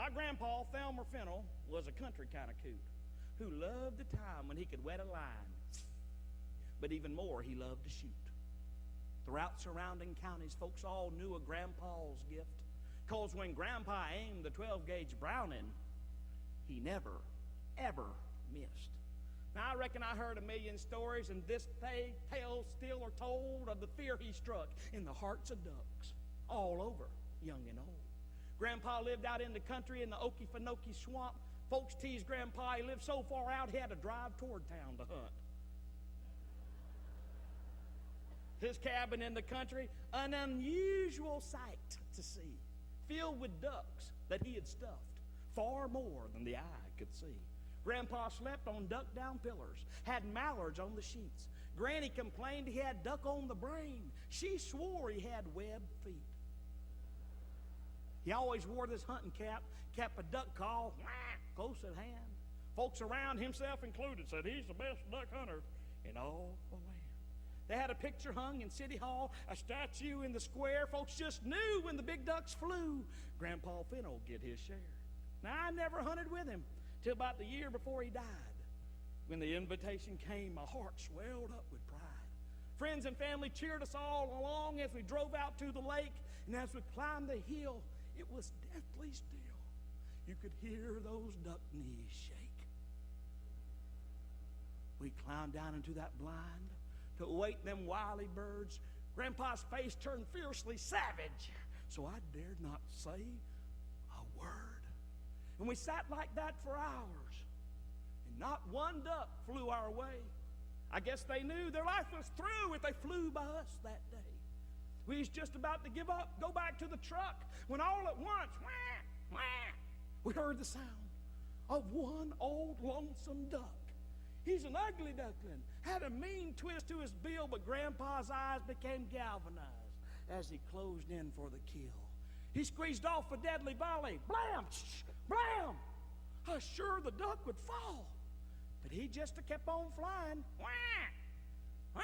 My grandpa, Fennell, was a country kind of coot who loved the time when he could wet a line. But even more, he loved to shoot. Throughout surrounding counties, folks all knew of Grandpa's gift, because when Grandpa aimed the 12-gauge Browning, he never, ever missed. Now, I reckon I heard a million stories, and this tales still are told of the fear he struck in the hearts of ducks all over, young and old. Grandpa lived out in the country in the Okefenokee swamp. Folks teased Grandpa. He lived so far out he had to drive toward town to hunt. His cabin in the country, an unusual sight to see, filled with ducks that he had stuffed, far more than the eye could see. Grandpa slept on duck-down pillars, had mallards on the sheets. Granny complained he had duck on the brain. She swore he had webbed feet. He always wore this hunting cap, kept a duck call close at hand. Folks around, himself included, said he's the best duck hunter in all the land. They had a picture hung in City Hall, a statue in the square. Folks just knew when the big ducks flew, Grandpa Fennell would get his share. Now, I never hunted with him till about the year before he died. When the invitation came, my heart swelled up with pride. Friends and family cheered us all along as we drove out to the lake, and as we climbed the hill, it was deathly still. You could hear those duck knees shake. We climbed down into that blind to await them wily birds. Grandpa's face turned fiercely savage, so I dared not say a word. And we sat like that for hours, and not one duck flew our way. I guess they knew their life was through if they flew by us that day. We was just about to give up, go back to the truck, when all at once, wah, wah, we heard the sound of one old lonesome duck. He's an ugly duckling, had a mean twist to his bill, but Grandpa's eyes became galvanized as he closed in for the kill. He squeezed off a deadly volley. Blam! Blam! I was sure the duck would fall, but he just kept on flying. Wah! Wah!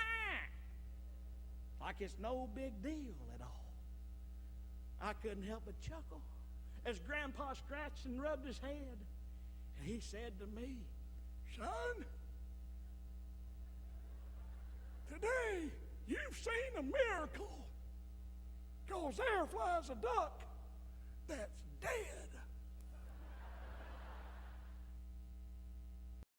Like it's no big deal at all. I couldn't help but chuckle as Grandpa scratched and rubbed his head, and he said to me, "Son, today you've seen a miracle, because there flies a duck that's dead."